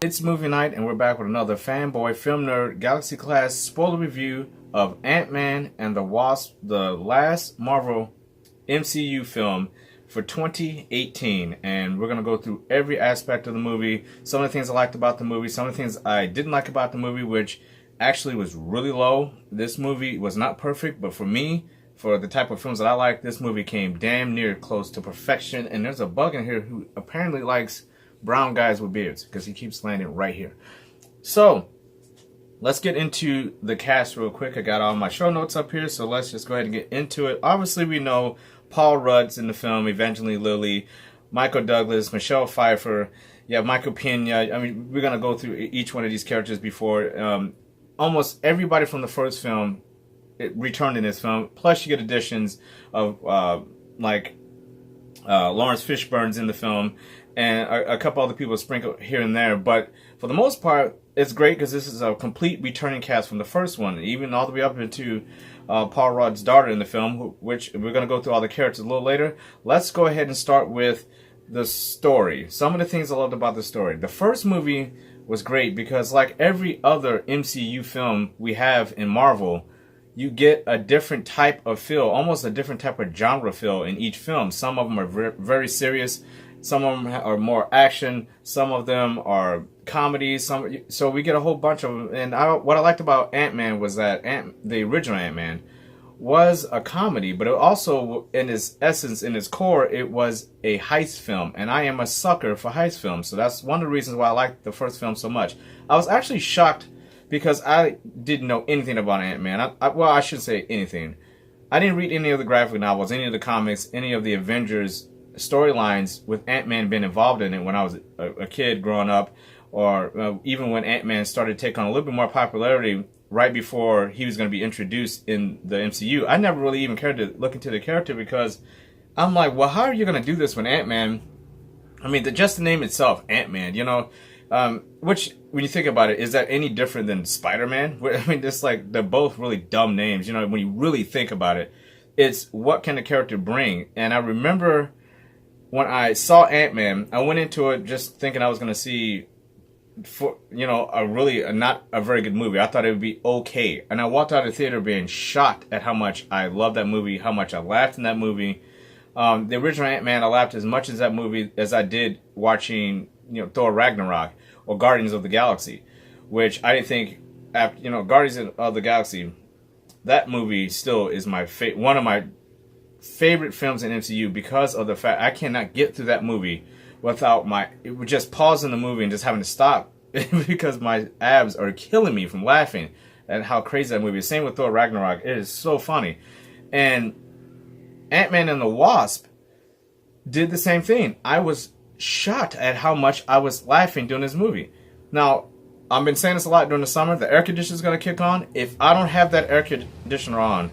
It's movie night, and we're back with another Fanboy Film Nerd Galaxy Class spoiler review of Ant-Man and the Wasp, the last Marvel MCU film for 2018. And we're going to go through every aspect of the movie, some of the things I liked about the movie, some of the things I didn't like about the movie, which actually was really low. This movie was not perfect, but for me, for the type of films that I like, this movie came damn near close to perfection. And there's a bug in here who apparently likes brown guys with beards, because he keeps landing right here. So let's get into the cast real quick. I got all my show notes up here, so let's just go ahead and get into it. Obviously, we know Paul Rudd's in the film, Evangeline Lilly, Michael Douglas, Michelle Pfeiffer, Michael Pena. I mean, we're going to go through each one of these characters before. Almost everybody from the first film returned in this film, plus you get additions of Lawrence Fishburne's in the film, and a couple other people sprinkled here and there. But for the most part, it's great because this is a complete returning cast from the first one, even all the way up into Paul Rudd's daughter in the film, which we're going to go through all the characters a little later. Let's go ahead and start with the story. Some of the things I loved about the story. The first movie was great because, like every other MCU film we have in Marvel, you get a different type of feel, almost a different type of genre feel in each film. Some of them are very serious. Some of them are more action. Some of them are comedies. So we get a whole bunch of them. And what I liked about Ant-Man was that the original Ant-Man was a comedy, but it also, in its essence, in its core, it was a heist film. And I am a sucker for heist films. So that's one of the reasons why I liked the first film so much. I was actually shocked because I didn't know anything about Ant-Man. Well, I shouldn't say anything. I didn't read any of the graphic novels, any of the comics, any of the Avengers storylines with Ant-Man being involved in it when I was a kid growing up, or even when Ant-Man started to take on a little bit more popularity right before he was going to be introduced in the MCU. I never really even cared to look into the character because I'm like, well, how are you going to do this when Ant-Man, I mean, just the name itself, Ant-Man, you know, which, when you think about it, is that any different than Spider-Man? I mean, it's like, they're both really dumb names, you know, when you really think about it. It's what can the character bring? And I remember when I saw Ant-Man, I went into it just thinking I was going to see, not a very good movie. I thought it would be okay. And I walked out of the theater being shocked at how much I loved that movie, how much I laughed in that movie. The original Ant-Man, I laughed as much as that movie as I did watching, Thor Ragnarok or Guardians of the Galaxy, which I didn't think, Guardians of the Galaxy, that movie still is one of my favorite films in MCU because of the fact I cannot get through that movie without just pausing the movie and just having to stop because my abs are killing me from laughing at how crazy that movie is. Same with Thor Ragnarok. It is so funny. And Ant-Man and the Wasp did the same thing. I was shocked at how much I was laughing during this movie. Now, I've been saying this a lot during the summer. The air conditioner is going to kick on. If I don't have that air conditioner on,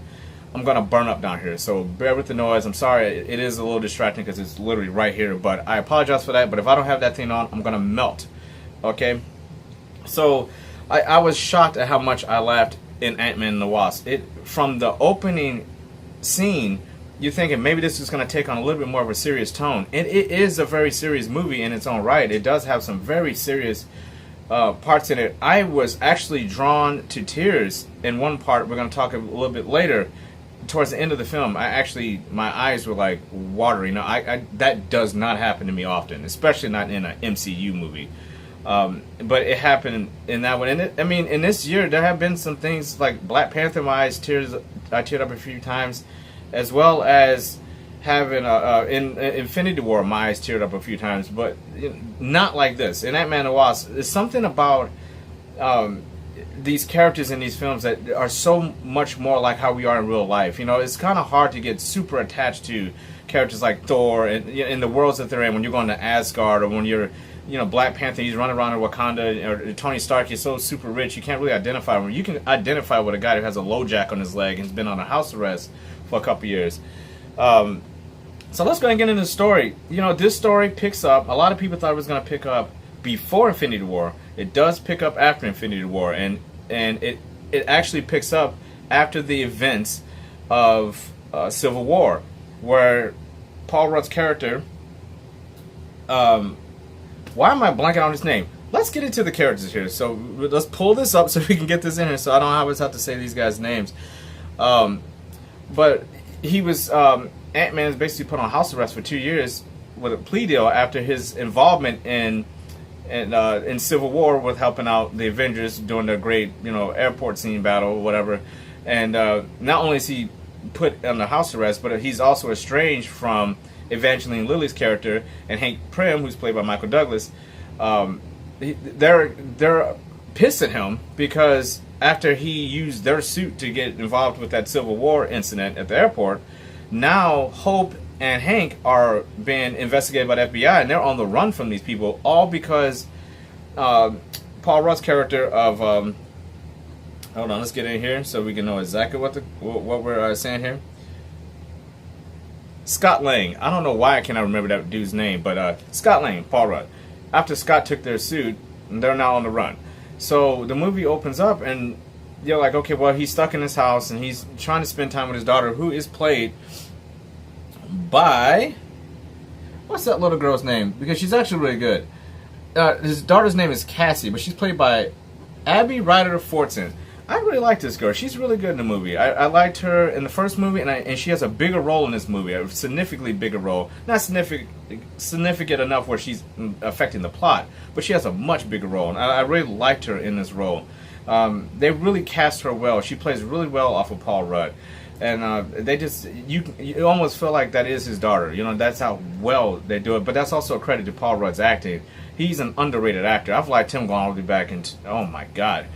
I'm going to burn up down here. So bear with the noise. I'm sorry. It is a little distracting because it's literally right here. But I apologize for that. But if I don't have that thing on, I'm going to melt. Okay? So I was shocked at how much I laughed in Ant-Man and the Wasp. From the opening scene, you're thinking maybe this is going to take on a little bit more of a serious tone. And it is a very serious movie in its own right. It does have some very serious parts in it. I was actually drawn to tears in one part. We're going to talk a little bit later. Towards the end of the film, my eyes were like watery. Now, that does not happen to me often, especially not in an MCU movie. But it happened in that one. And in this year, there have been some things like Black Panther. I teared up a few times, as well as having in Infinity War, my eyes teared up a few times, but not like this. In Ant-Man and the Wasp, there's something about these characters in these films that are so much more like how we are in real life. It's kind of hard to get super attached to characters like Thor and in the worlds that they're in. When you're going to Asgard, or when you're, Black Panther, he's running around in Wakanda, or Tony Stark, he's so super rich, you can't really identify with him. You can identify with a guy who has a LoJack on his leg and has been on a house arrest for a couple years. So let's go and get into the story. This story picks up, a lot of people thought it was going to pick up before Infinity War. It does pick up after Infinity War, and it actually picks up after the events of Civil War, where Paul Rudd's character, why am I blanking on his name? let's get into the characters here. So let's pull this up so we can get this in here. So I don't always have to say these guys' names. But he was Ant-Man is basically put on house arrest for 2 years with a plea deal after his involvement in Civil War with helping out the Avengers during their great, airport scene battle or whatever. And not only is he put under house arrest, but he's also estranged from Evangeline Lilly's character and Hank Pym, who's played by Michael Douglas. They're pissed at him because after he used their suit to get involved with that Civil War incident at the airport, now Hope and Hank are being investigated by the FBI, and they're on the run from these people, all because Paul Rudd's character of hold on, let's get in here so we can know exactly what we're saying here. Scott Lang. I don't know why I cannot remember that dude's name, but Scott Lang, Paul Rudd. After Scott took their suit, they're now on the run. So the movie opens up, and you're like, okay, well, he's stuck in his house, and he's trying to spend time with his daughter, who is played by, what's that little girl's name? Because she's actually really good. His daughter's name is Cassie, but she's played by Abby Ryder Fortson. I really like this girl. She's really good in the movie. I liked her in the first movie, and she has a bigger role in this movie, a significantly bigger role. Not significant enough where she's affecting the plot, but she has a much bigger role, and I really liked her in this role. They really cast her well. She plays really well off of Paul Rudd, and they just you almost feel like that is his daughter. That's how well they do it. But that's also a credit to Paul Rudd's acting. He's an underrated actor. I've liked him going all the way back, and oh my god.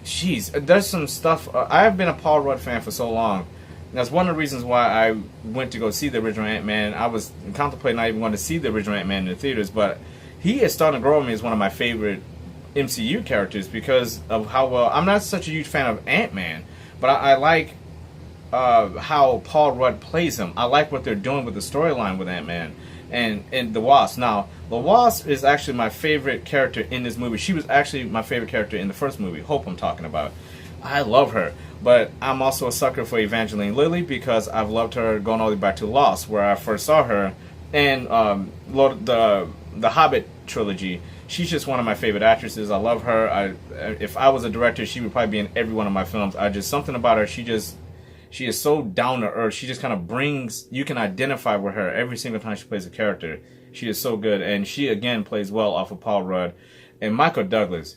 There's some stuff. I have been a Paul Rudd fan for so long. That's one of the reasons why I went to go see the original Ant-Man. I was contemplating not even going to see the original Ant-Man in the theaters, but he is starting to grow on me as one of my favorite MCU characters because of how well. I'm not such a huge fan of Ant-Man, but I like how Paul Rudd plays him. I like what they're doing with the storyline with Ant-Man and the Wasp. Now, the Wasp is actually my favorite character in this movie. She was actually my favorite character in the first movie. Hope I'm talking about. I love her, but I'm also a sucker for Evangeline Lilly because I've loved her going all the way back to Lost, where I first saw her, and the Hobbit trilogy. She's just one of my favorite actresses. I love her. If I was a director, she would probably be in every one of my films. Something about her. She is so down to earth. She just kind of brings, you can identify with her every single time she plays a character. She is so good, and she again plays well off of Paul Rudd. And Michael Douglas,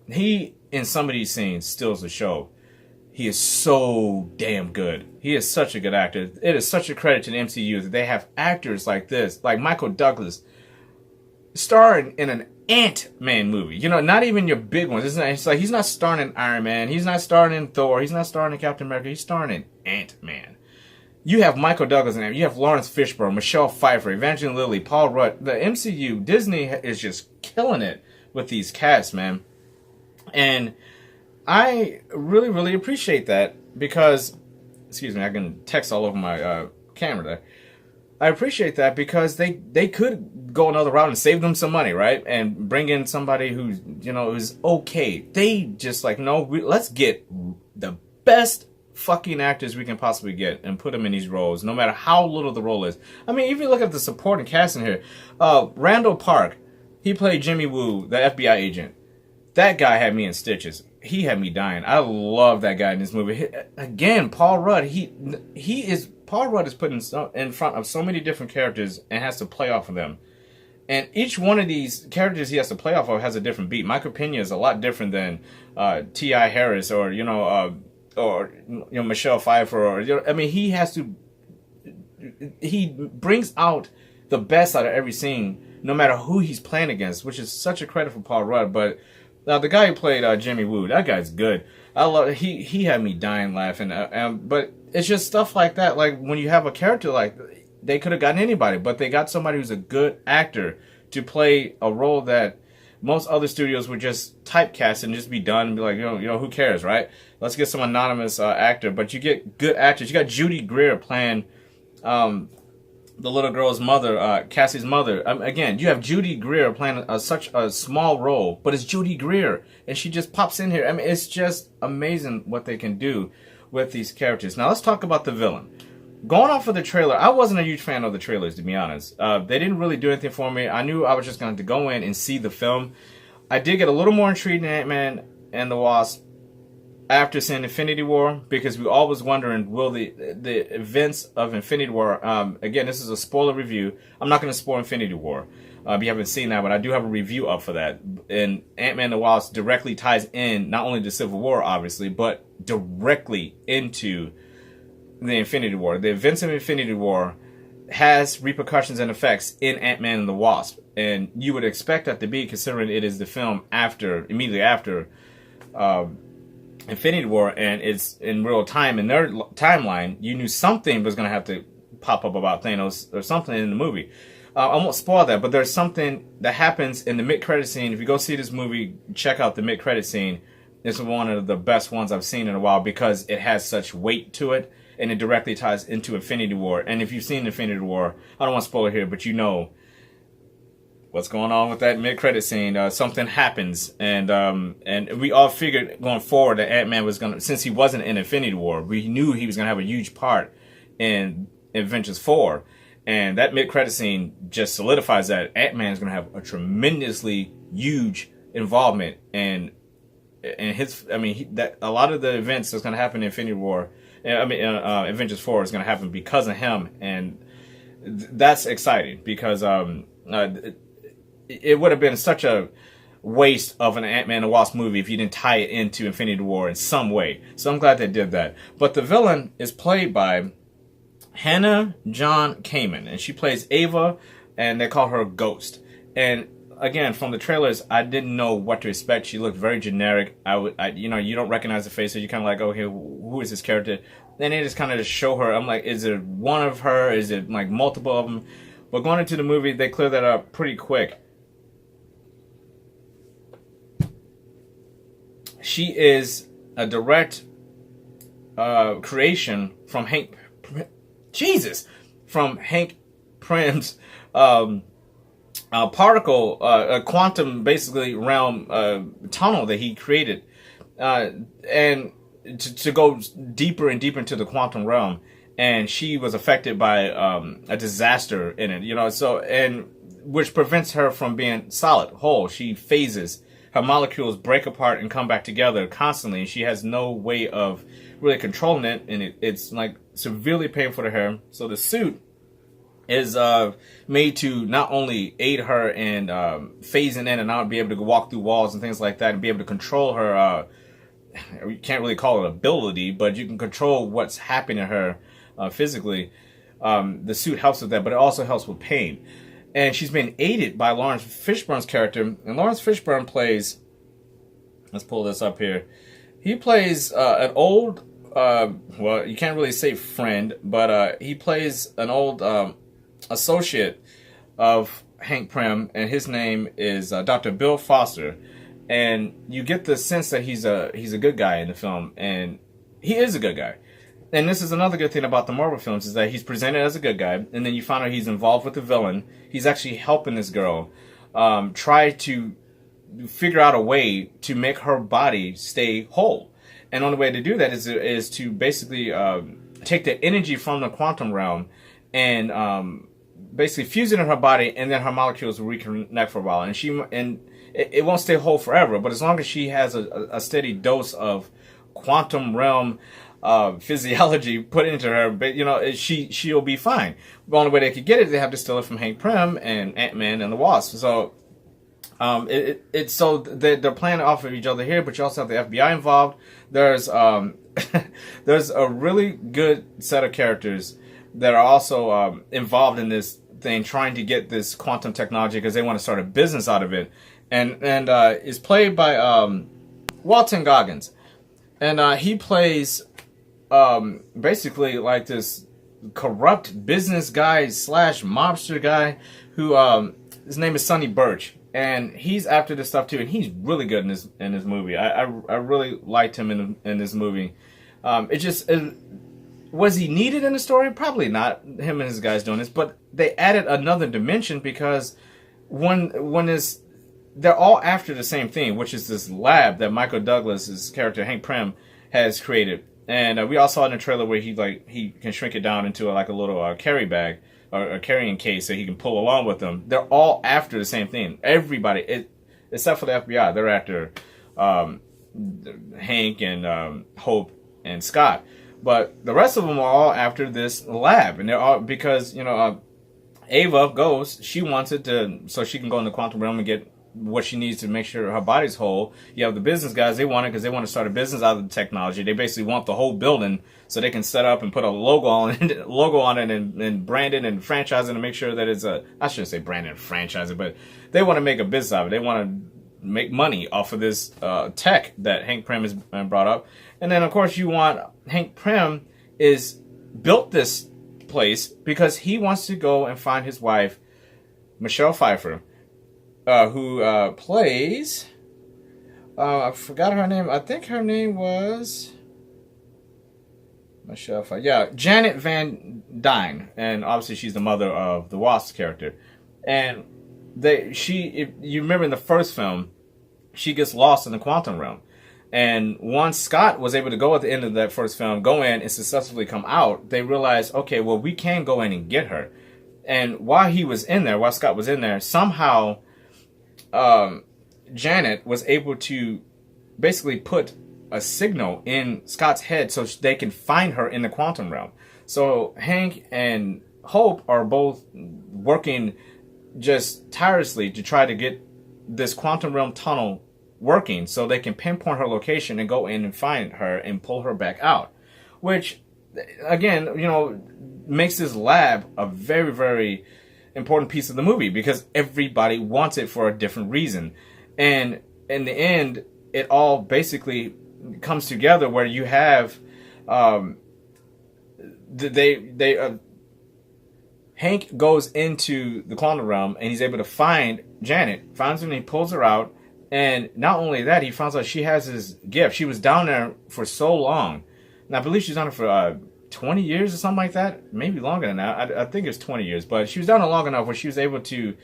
he in some of these scenes steals the show. He is so damn good. He is such a good actor. It is such a credit to the MCU that they have actors like this, like Michael Douglas, starring in an Ant-Man movie. Not even your big ones. It's like he's not starring in Iron Man. He's not starring in Thor. He's not starring in Captain America. He's starring in Ant-Man. You have Michael Douglas in there. You have Lawrence Fishburne, Michelle Pfeiffer, Evangeline Lilly, Paul Rudd. The MCU, Disney is just killing it with these casts, man. And I really, really appreciate that because, excuse me, I can text all over my camera there. I appreciate that because they could go another route and save them some money, right? And bring in somebody who's, who's okay. They just like, no, let's get the best fucking actors we can possibly get and put them in these roles, no matter how little the role is. I mean, if you look at the supporting cast in here, Randall Park, he played Jimmy Woo, the FBI agent. That guy had me in stitches. He had me dying. I love that guy in this movie. Again, Paul Rudd, Paul Rudd is put in front of so many different characters and has to play off of them. And each one of these characters he has to play off of has a different beat. Michael Pena is a lot different than T.I. Harris or Michelle Pfeiffer. He brings out the best out of every scene, no matter who he's playing against, which is such a credit for Paul Rudd. But the guy who played Jimmy Woo, that guy's good. I love. He had me dying laughing. But it's just stuff like that. Like when you have a character like, they could have gotten anybody, but they got somebody who's a good actor to play a role that most other studios would just typecast and just be done and be like, who cares, right? Let's get some anonymous actor. But you get good actors. You got Judy Greer playing the little girl's mother, Cassie's mother. Again, you have Judy Greer playing such a small role, but it's Judy Greer, and she just pops in here. I mean, it's just amazing what they can do with these characters. Now, let's talk about the villain. going off of the trailer, I wasn't a huge fan of the trailers, to be honest. They didn't really do anything for me. I knew I was just going to go in and see the film. I did get a little more intrigued in Ant-Man and the Wasp after seeing Infinity War, because we all was wondering, will the events of Infinity War, again, this is a spoiler review. I'm not going to spoil Infinity War. If you haven't seen that, but I do have a review up for that. And Ant-Man and the Wasp directly ties in, not only to Civil War, obviously, but directly into the Infinity War. The events of Infinity War has repercussions and effects in Ant-Man and the Wasp. And you would expect that to be, considering it is the film immediately after Infinity War, and it's in real time in their timeline. You knew something was going to have to pop up about Thanos or something in the movie. I won't spoil that, but there's something that happens in the mid-credit scene. If you go see this movie, check out the mid-credit scene. It's one of the best ones I've seen in a while because it has such weight to it, and it directly ties into Infinity War. And if you've seen Infinity War, I don't want to spoil it here, but you know what's going on with that mid-credit scene. Something happens, and we all figured going forward that Ant-Man was going to, since he wasn't in Infinity War, we knew he was going to have a huge part in Avengers 4. And that mid-credit scene just solidifies that Ant-Man is going to have a tremendously huge involvement in his. I mean, that a lot of the events that's going to happen in Infinity War, Avengers 4 is going to happen because of him, and that's exciting because it would have been such a waste of an Ant-Man and the Wasp movie if you didn't tie it into Infinity War in some way. So I'm glad they did that. But the villain is played by Hannah John Kamen, and she plays Ava, and they call her Ghost. And again, from the trailers, I didn't know what to expect. She looked very generic. You don't recognize the face, so you're kind of like, okay, who is this character? Then they just kind of show her. I'm like, is it one of her? Is it like multiple of them? But going into the movie, they clear that up pretty quick. She is a direct creation from Hank Pym's particle, a quantum basically realm tunnel that he created, and to go deeper and deeper into the quantum realm. And she was affected by a disaster in it, so, and which prevents her from being solid, whole. She phases. Her molecules break apart and come back together constantly, and she has no way of really controlling it, and it's like severely painful to her. So the suit is made to not only aid her in phasing in and out, be able to walk through walls and things like that, and be able to control her. You can't really call it ability, but you can control what's happening to her physically. The suit helps with that, but it also helps with pain. And she's been aided by Lawrence Fishburne's character. And Lawrence Fishburne plays, let's pull this up here. He plays an old, well, you can't really say friend, but he plays an old associate of Hank Pym, and his name is Dr. Bill Foster. And you get the sense that he's a good guy in the film, and he is a good guy. And this is another good thing about the Marvel films, is that he's presented as a good guy, and then you find out he's involved with the villain. He's actually helping this girl try to figure out a way to make her body stay whole. And the only way to do that is to basically take the energy from the quantum realm and basically fuse it in her body, and then her molecules will reconnect for a while. And it won't stay whole forever, but as long as she has a steady dose of quantum realm physiology put into her, but she'll be fine. The only way they could get it, they have to steal it from Hank Pym and Ant-Man and the Wasp. So so they're playing off of each other here, but you also have the FBI involved. There's there's a really good set of characters that are also involved in this thing, trying to get this quantum technology because they want to start a business out of it, and is played by Walton Goggins, and he plays basically like this corrupt business guy / mobster guy who his name is Sonny Birch, and he's after this stuff too, and he's really good in this movie. I really liked him in this movie. Was he needed in the story? Probably not. Him and his guys doing this, but they added another dimension because they're all after the same thing, which is this lab that Michael Douglas's character Hank Pym has created. And we all saw in the trailer where he can shrink it down into like a little carry bag or a carrying case so he can pull along with them. They're all after the same thing. Everybody, except for the FBI, they're after Hank and Hope and Scott. But the rest of them are all after this lab, and they're all because Ava goes. She wants it so she can go in the quantum realm and get what she needs to make sure her body's whole. You have the business guys, they want it because they want to start a business out of the technology. They basically want the whole building so they can set up and put a logo on it and brand it and franchise it and make sure that it's I shouldn't say brand it and franchise it, but they want to make a business out of it. They want to make money off of this tech that Hank Pym has brought up. And then, of course, you want Hank Pym is built this place because he wants to go and find his wife, Michelle Pfeiffer, who plays, I forgot her name. I think her name was Michelle Pfeiffer. Yeah, Janet Van Dyne, and obviously she's the mother of the Wasp character. And if you remember in the first film, she gets lost in the quantum realm. And once Scott was able to go at the end of that first film, go in and successfully come out, they realized, okay, well, we can go in and get her. And while Scott was in there, somehow Janet was able to basically put a signal in Scott's head so they can find her in the quantum realm. So Hank and Hope are both working just tirelessly to try to get this quantum realm tunnel working so they can pinpoint her location and go in and find her and pull her back out. Which, again, makes this lab a very, very important piece of the movie because everybody wants it for a different reason. And in the end, it all basically comes together where you have Hank goes into the quantum realm and he's able to find Janet, finds her and he pulls her out. And not only that, he finds out she has his gift. She was down there for so long. And I believe she's down there for 20 years or something like that. Maybe longer than that. I think it's 20 years. But she was down there long enough where she was able to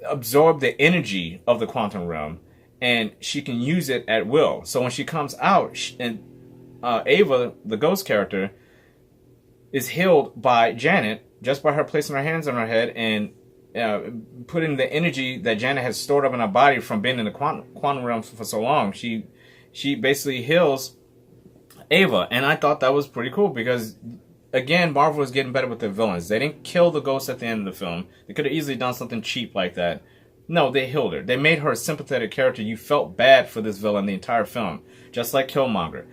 absorb the energy of the quantum realm. And she can use it at will. So when she comes out, Ava, the ghost character, is healed by Janet just by her placing her hands on her head and putting the energy that Janet has stored up in her body from being in the quantum realm for so long. She basically heals Ava, and I thought that was pretty cool because, again, Marvel was getting better with their villains. They didn't kill the ghost at the end of the film. They could have easily done something cheap like that. No, they healed her. They made her a sympathetic character. You felt bad for this villain the entire film, just like Killmonger.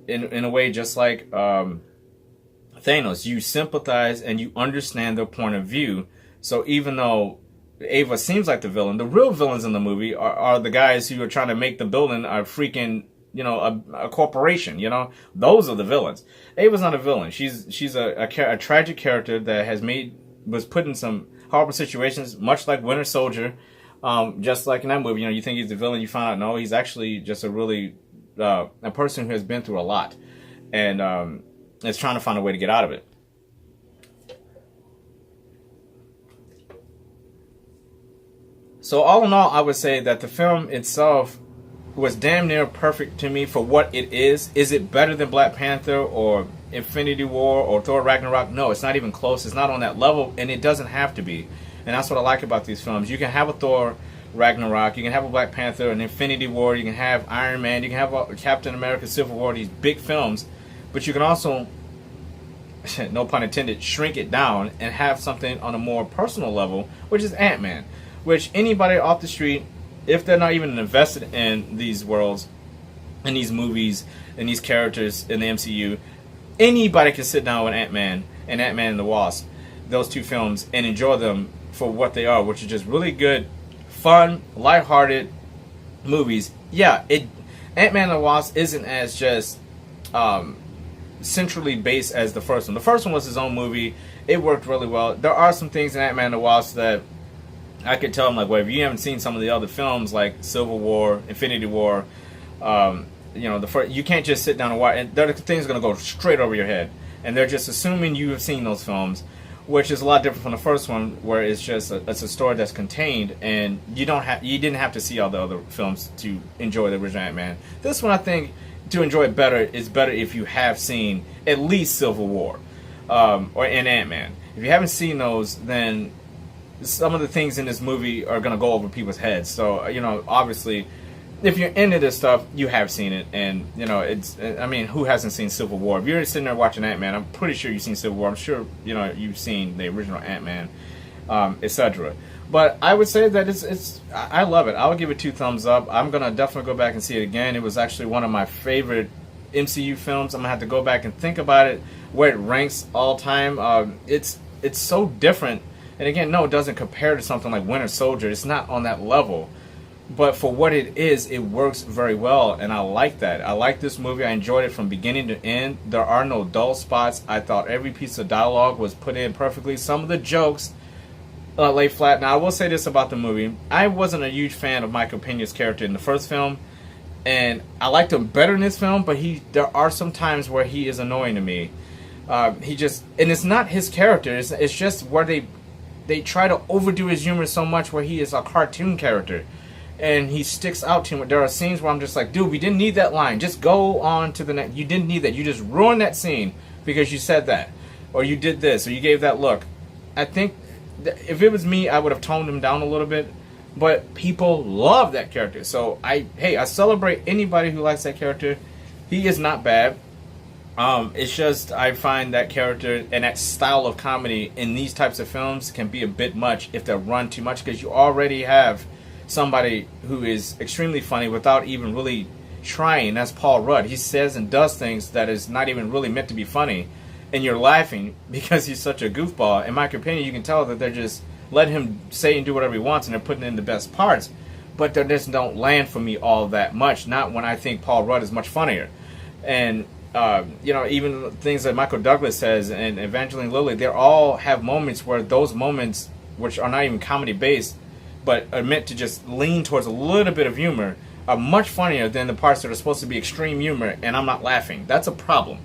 In a way, just like Thanos, you sympathize and you understand their point of view. So even though Ava seems like the villain, the real villains in the movie are the guys who are trying to make the building a freaking, a corporation. Those are the villains. Ava's not a villain. She's a tragic character that was put in some horrible situations, much like Winter Soldier. Just like in that movie, you think he's the villain, you find out no, he's actually just a really a person who has been through a lot and is trying to find a way to get out of it. So all in all, I would say that the film itself was damn near perfect to me for what it is. Is it better than Black Panther or Infinity War or Thor Ragnarok? No, it's not even close. It's not on that level, and it doesn't have to be. And that's what I like about these films. You can have a Thor Ragnarok, you can have a Black Panther, an Infinity War, you can have Iron Man, you can have a Captain America, Civil War, these big films, but you can also, no pun intended, shrink it down and have something on a more personal level, which is Ant-Man. Which anybody off the street, if they're not even invested in these worlds, in these movies, in these characters in the MCU, anybody can sit down with Ant-Man and Ant-Man and the Wasp, those two films, and enjoy them for what they are, which is just really good, fun, lighthearted movies. Yeah, Ant-Man and the Wasp isn't as just centrally based as the first one. The first one was his own movie. It worked really well. There are some things in Ant-Man and the Wasp that I could tell them, like, well, if you haven't seen some of the other films, like Civil War, Infinity War, the first, you can't just sit down and watch, and there are things going to go straight over your head, and they're just assuming you have seen those films, which is a lot different from the first one, where it's just it's a story that's contained, and you didn't have to see all the other films to enjoy the original Ant-Man. This one, I think, to enjoy it better, it's better if you have seen at least Civil War or Ant-Man. If you haven't seen those, then some of the things in this movie are going to go over people's heads. So, you know, obviously, if you're into this stuff, you have seen it. And, you know, I mean, who hasn't seen Civil War? If you're sitting there watching Ant-Man, I'm pretty sure you've seen Civil War. I'm sure, you know, you've seen the original Ant-Man, etc. But I would say that I love it. I would give it 2 thumbs up. I'm going to definitely go back and see it again. It was actually one of my favorite MCU films. I'm going to have to go back and think about it, where it ranks all time. It's so different. And again, no, it doesn't compare to something like Winter Soldier. It's not on that level. But for what it is, it works very well, and I like that. I like this movie. I enjoyed it from beginning to end. There are no dull spots. I thought every piece of dialogue was put in perfectly. Some of the jokes lay flat. Now, I will say this about the movie. I wasn't a huge fan of Michael Pena's character in the first film, and I liked him better in this film, but there are some times where he is annoying to me. And it's not his character. It's just where they try to overdo his humor so much where he is a cartoon character. And he sticks out to him. There are scenes where I'm just like, dude, we didn't need that line. Just go on to the next. You didn't need that. You just ruined that scene because you said that. Or you did this. Or you gave that look. I think if it was me, I would have toned him down a little bit. But people love that character. So, I celebrate anybody who likes that character. He is not bad. It's just I find that character and that style of comedy in these types of films can be a bit much if they run too much, because you already have somebody who is extremely funny without even really trying. That's Paul Rudd. He says and does things that is not even really meant to be funny, and you're laughing because he's such a goofball. In my opinion, you can tell that they're just letting him say and do whatever he wants, and they're putting in the best parts, but they just don't land for me all that much. Not when I think Paul Rudd is much funnier. And you know, even things that Michael Douglas says and Evangeline Lilly, they all have moments where those moments, which are not even comedy based, but are meant to just lean towards a little bit of humor, are much funnier than the parts that are supposed to be extreme humor, and I'm not laughing. That's a problem.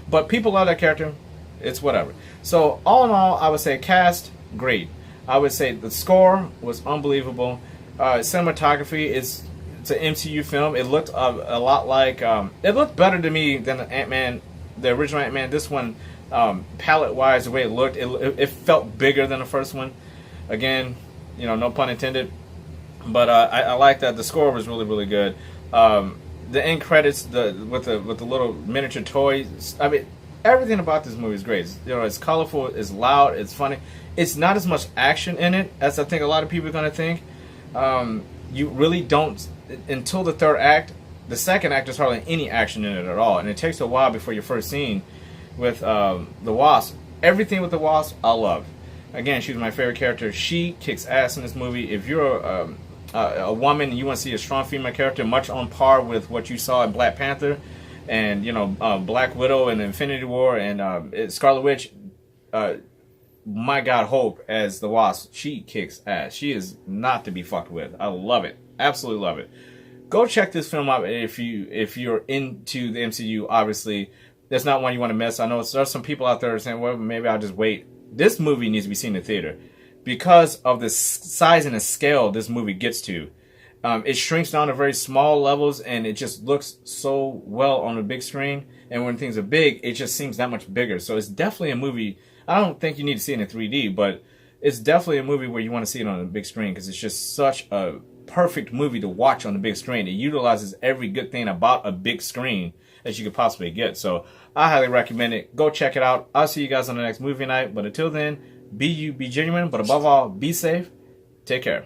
But people love that character. It's whatever. So, all in all, I would say cast, great. I would say the score was unbelievable. Cinematography, it's an MCU film. It looked a lot like... it looked better to me than Ant-Man, the original Ant-Man. This one, palette-wise, the way it looked, it felt bigger than the first one. Again, you know, no pun intended, but I like that. The score was really, really good. The end credits, with the little miniature toys. I mean, everything about this movie is great. It's colorful, it's loud, it's funny. It's not as much action in it as I think a lot of people are going to think. You really don't until the third act. The second act, there's hardly any action in it at all, and it takes a while before your first scene with the Wasp. Everything with the Wasp, I love. Again, she's my favorite character. She kicks ass in this movie. If you're a woman and you want to see a strong female character, much on par with what you saw in Black Panther, and Black Widow and Infinity War and Scarlet Witch, my God, Hope as the Wasp, she kicks ass. She is not to be fucked with. I love it, absolutely love it. Go check this film out if you're into the MCU. Obviously, that's not one you want to miss. I know there's some people out there saying, well, maybe I'll just wait. This movie needs to be seen in theater because of the size and the scale this movie gets to. It shrinks down to very small levels, and it just looks so well on the big screen. And when things are big, it just seems that much bigger. So it's definitely a movie. I don't think you need to see it in 3D, but it's definitely a movie where you want to see it on the big screen because it's just such a perfect movie to watch on the big screen. It utilizes every good thing about a big screen that you could possibly get. So I highly recommend it. Go check it out. I'll see you guys on the next movie night. But until then, be you, be genuine, but above all, be safe. Take care.